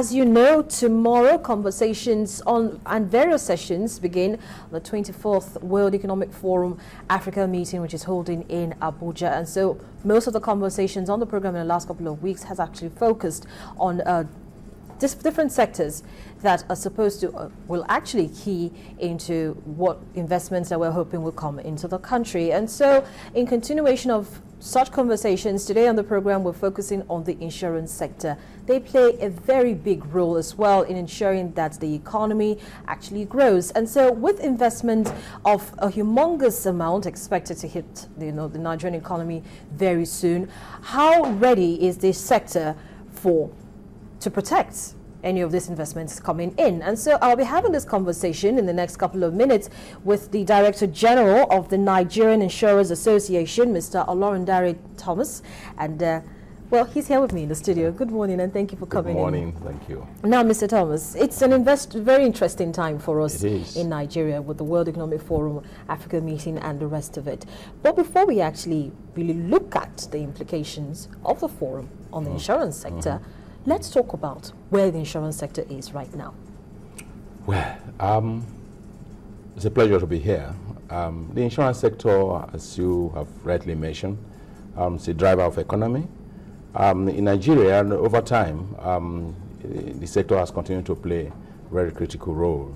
As you know, tomorrow conversations on and various sessions begin the 24th World Economic Forum Africa meeting, which is holding in Abuja. And so most of the conversations on the program in the last couple of weeks has actually focused on different sectors that are supposed to will actually key into what investments that we're hoping will come into the country. And so in continuation of such conversations, today on the program we're focusing on the insurance sector. They play a very big role as well in ensuring that the economy actually grows. And so with investment of a humongous amount expected to hit the Nigerian economy very soon, how ready is this sector to protect any of these investments coming in? And so I'll be having this conversation in the next couple of minutes with the Director General of the Nigerian Insurers Association, Mr. Olorundare Thomas. And well, he's here with me in the studio. Good morning, and thank you for coming in. Good morning, thank you. Now, Mr. Thomas, it's an very interesting time for us in Nigeria with the World Economic Forum Africa meeting and the rest of it. But before we actually really look at the implications of the forum on the insurance sector, let's talk about where the insurance sector is right now. Well, it's a pleasure to be here. The insurance sector, as you have rightly mentioned, is a driver of economy. In Nigeria, over time, the sector has continued to play a very critical role,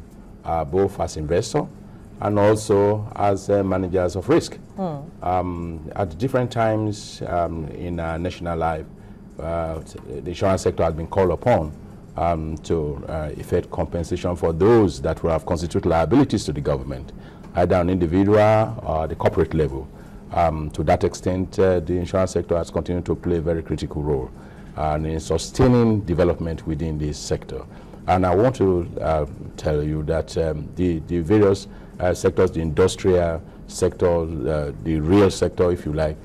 both as investor and also as managers of risk. At different times in our national life, the insurance sector has been called upon to effect compensation for those that will have constituted liabilities to the government, either on individual or the corporate level. To that extent, the insurance sector has continued to play a very critical role in sustaining development within this sector. And I want to tell you that the various sectors, the industrial sector, the real sector, if you like,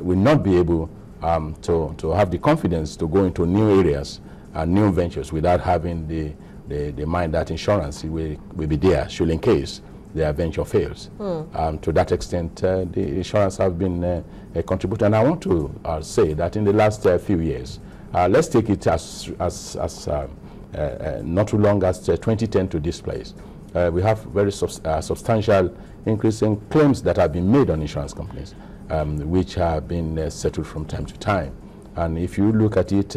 will not be able to have the confidence to go into new areas and new ventures without having the mind that insurance will be there, should in case their venture fails. To that extent, the insurance has been a contributor. And I want to say that in the last few years, let's take it as not too long as 2010 to this place, we have very substantial increase in claims that have been made on insurance companies, which have been settled from time to time. And if you look at it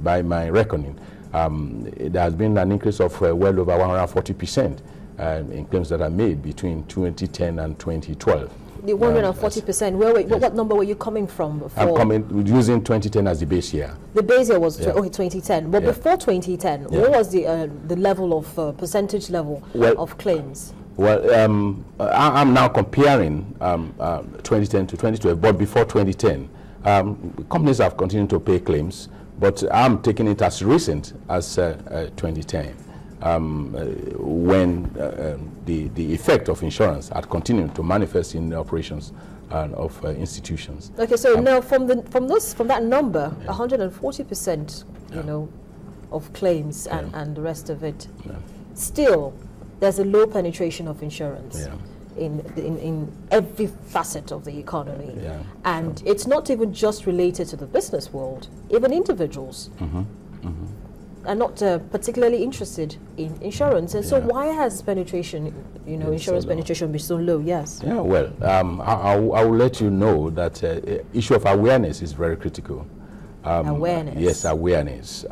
by my reckoning, there has been an increase of well over 140% in claims that are made between 2010 and 2012. The 140%, what number were you coming from before? I'm coming using 2010 as the base year. The base year was 2010. But before 2010, what was the level of percentage level of claims? Well, I'm now comparing 2010 to 2012, but before 2010, companies have continued to pay claims, but I'm taking it as recent as 2010. When the effect of insurance had continued to manifest in the operations of institutions. Okay, so now from that number, 140%, of claims and the rest of it, still there's a low penetration of insurance in every facet of the economy, and it's not even just related to the business world. Even individuals are not particularly interested in insurance, and so why has penetration, insurance penetration been so low? Yes. Yeah. Well, I will let you know that issue of awareness is very critical. Awareness. Yes, awareness.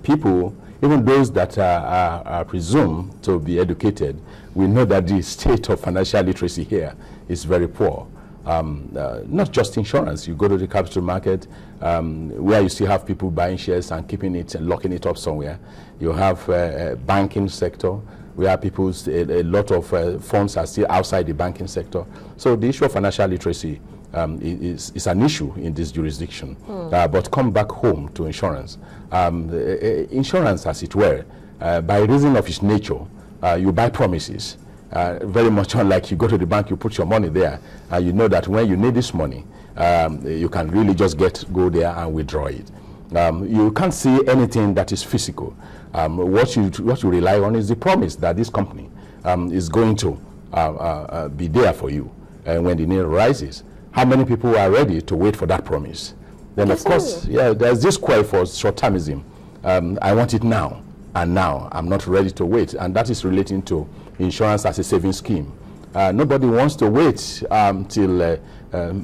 People, even those that are presumed to be educated, we know that the state of financial literacy here is very poor. Not just insurance. You go to the capital market, where you still have people buying shares and keeping it and locking it up somewhere. You have a banking sector, where a lot of funds are still outside the banking sector. So the issue of financial literacy is an issue in this jurisdiction. But come back home to insurance. Insurance, as it were, by reason of its nature, you buy promises. Very much unlike you go to the bank, you put your money there, and you know that when you need this money, you can really just go there and withdraw it. You can't see anything that is physical. What you rely on is the promise that this company is going to be there for you when the need arises. How many people are ready to wait for that promise? Then, of course, there's this call for short-termism. I want it now, and now I'm not ready to wait. And that is relating to insurance as a saving scheme. Nobody wants to wait till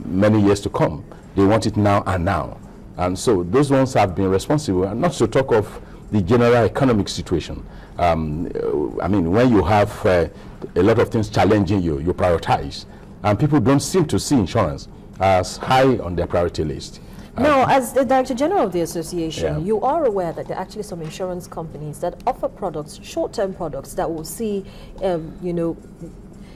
many years to come. They want it now and now. And so those ones have been responsible, and not to talk of the general economic situation. I mean, when you have a lot of things challenging you, you prioritize. And people don't seem to see insurance as high on their priority list. Now, as the Director General of the Association, Yeah. you are aware that there are actually some insurance companies that offer products, short-term products, that will see,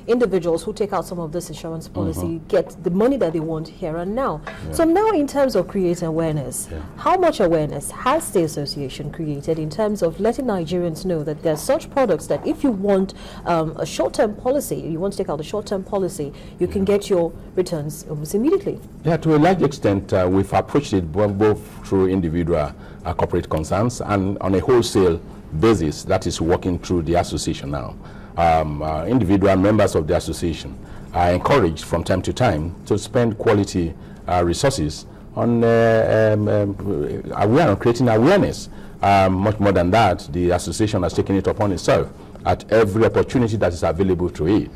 individuals who take out some of this insurance policy get the money that they want here and now. Yeah. So now, in terms of creating awareness, Yeah. how much awareness has the association created in terms of letting Nigerians know that there are such products that if you want a short-term policy, you want to take out a short-term policy, you can get your returns almost immediately? Yeah, to a large extent, we've approached it both through individual corporate concerns and on a wholesale basis that is working through the association now. Individual members of the association are encouraged from time to time to spend quality resources on creating awareness. Much more than that, the association has taken it upon itself at every opportunity that is available to it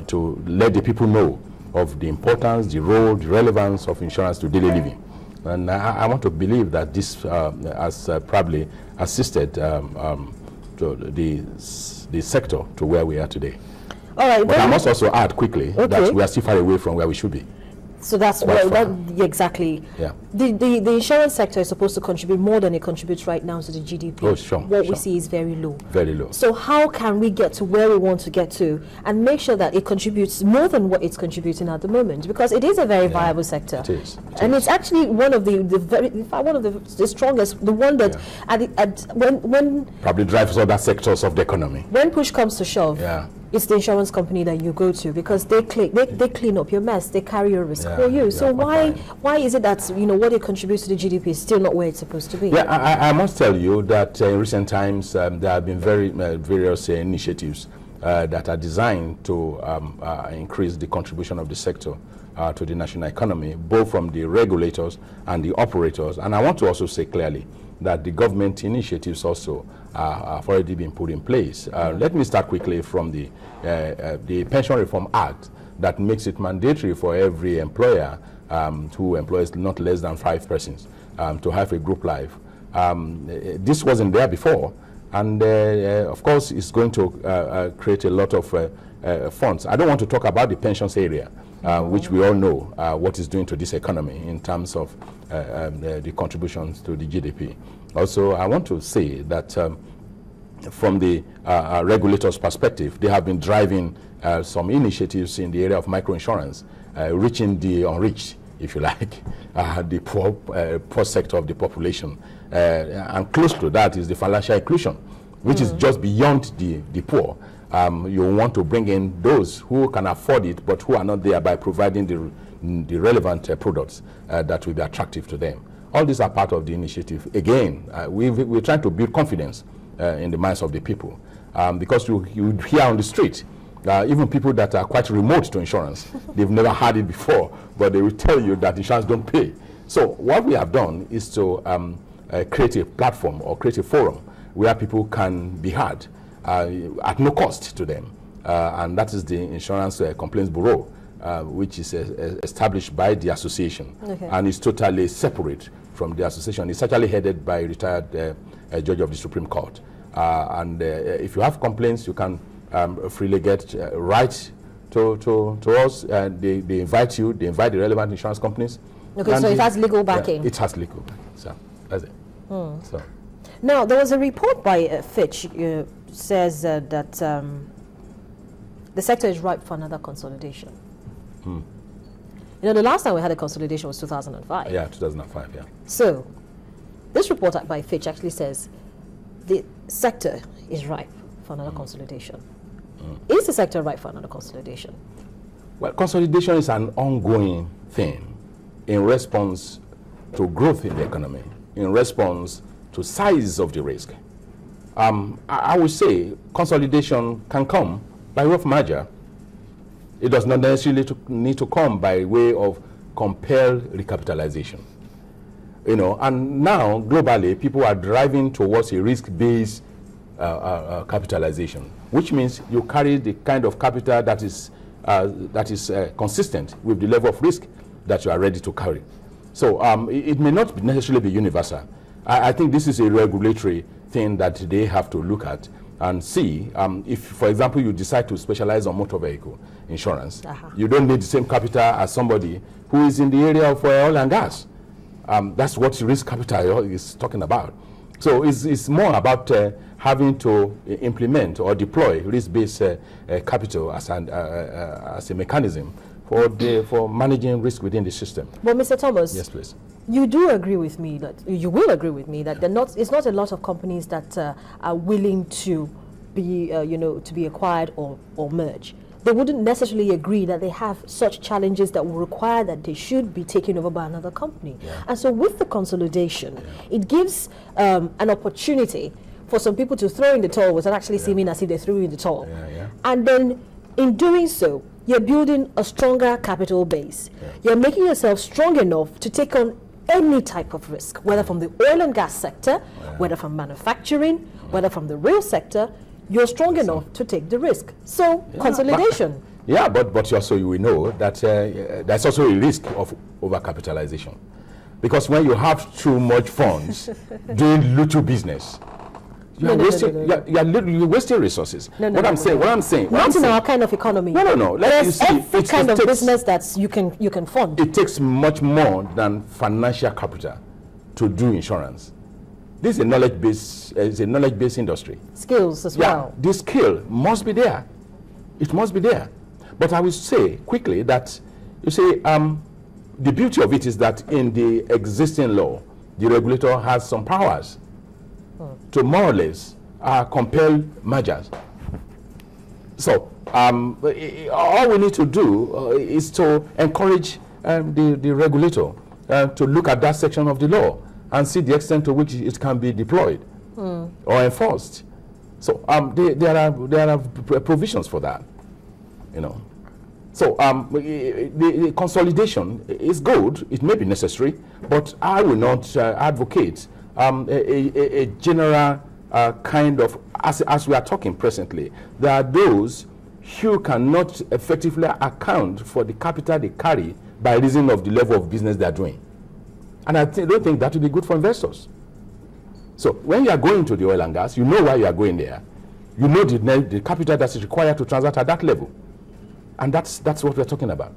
to let the people know of the importance, the role, the relevance of insurance to daily living. And I want to believe that this has probably assisted to the sector to where we are today. All right, but I must also add quickly that we are still far away from where we should be. So that's exactly. Yeah. The insurance sector is supposed to contribute more than it contributes right now to the GDP. Oh, sure. What we see is very low. Very low. So how can we get to where we want to get to and make sure that it contributes more than what it's contributing at the moment? Because it is a very viable sector. It is. And it's actually one of the strongest, the one that when probably drives other sectors of the economy. When push comes to shove, it's the insurance company that you go to because they clean up your mess, they carry your risk for you. So why is it that what it contributes to the GDP is still not where it's supposed to be? Yeah, I must tell you that in recent times there have been various initiatives that are designed to increase the contribution of the sector to the national economy, both from the regulators and the operators. And I want to also say clearly that the government initiatives also have already been put in place. Let me start quickly from the Pension Reform Act that makes it mandatory for every employer who employs not less than 5 persons to have a group life. This wasn't there before, and of course it's going to create a lot of funds. I don't want to talk about the pensions area, which we all know what it's doing to this economy in terms of the contributions to the GDP. Also, I want to say that from the regulators' perspective, they have been driving some initiatives in the area of microinsurance, reaching the unreached, if you like, the poor sector of the population. And close to that is the financial inclusion, which is just beyond the poor. You want to bring in those who can afford it, but who are not there by providing the relevant products that will be attractive to them. All these are part of the initiative. Again, we're trying to build confidence in the minds of the people, because you hear on the street, even people that are quite remote to insurance, they've never had it before, but they will tell you that insurance don't pay. So what we have done is to create a platform or create a forum where people can be heard at no cost to them, and that is the Insurance Complaints Bureau, which is established by the association, and is totally separate from the association. It's actually headed by a retired judge of the Supreme Court. And if you have complaints, you can freely get right to us. They invite you, they invite the relevant insurance companies. Okay, so it has legal backing. It has legal backing, so that's it. So. Now, there was a report by Fitch says that the sector is ripe for another consolidation. The last time we had a consolidation was 2005. Yeah, 2005, yeah. So, this report by Fitch actually says the sector is ripe for another consolidation. Is the sector ripe for another consolidation? Well, consolidation is an ongoing thing in response to growth in the economy, in response to size of the risk. I would say consolidation can come by way of merger. It does not necessarily need to come by way of compelled recapitalization. You know, and now globally, people are driving towards a risk-based capitalization, which means you carry the kind of capital that is consistent with the level of risk that you are ready to carry. So it may not necessarily be universal. I think this is a regulatory thing that they have to look at and see if, for example, you decide to specialize on motor vehicle insurance, you don't need the same capital as somebody who is in the area of oil and gas. That's what risk capital is talking about. So it's more about having to implement or deploy risk-based capital as a mechanism for managing risk within the system. Well, Mr. Thomas. Yes, please. You do agree with me that you will agree with me that it's not a lot of companies that are willing to be to be acquired or merge. They wouldn't necessarily agree that they have such challenges that will require that they should be taken over by another company. Yeah. And so with the consolidation, it gives an opportunity for some people to throw in the towel without actually seeming as if they threw in the towel. And then in doing so, you're building a stronger capital base. You're making yourself strong enough to take on any type of risk, whether from the oil and gas sector, whether from manufacturing, whether from the rail sector. You're strong enough to take the risk. So consolidation. But also you will know that there's also a risk of overcapitalization, because when you have too much funds doing little business, you're wasting resources. What I'm saying. Not in our kind of economy. No. There's every kind of business that you can fund. It takes much more than financial capital to do insurance. This is a knowledge-based industry. Skills as well. This skill must be there. It must be there. But I will say quickly that, you see, the beauty of it is that in the existing law, the regulator has some powers to more or less compel mergers. So all we need to do is to encourage the regulator to look at that section of the law and see the extent to which it can be deployed or enforced. So there are provisions for that, you know. So the consolidation is good. It may be necessary, but I will not advocate a general kind of, as we are talking presently, there are those who cannot effectively account for the capital they carry by reason of the level of business they are doing. And I don't think that will be good for investors. So when you are going to the oil and gas, you know why you are going there. You know the capital that is required to transact at that level. And that's what we're talking about.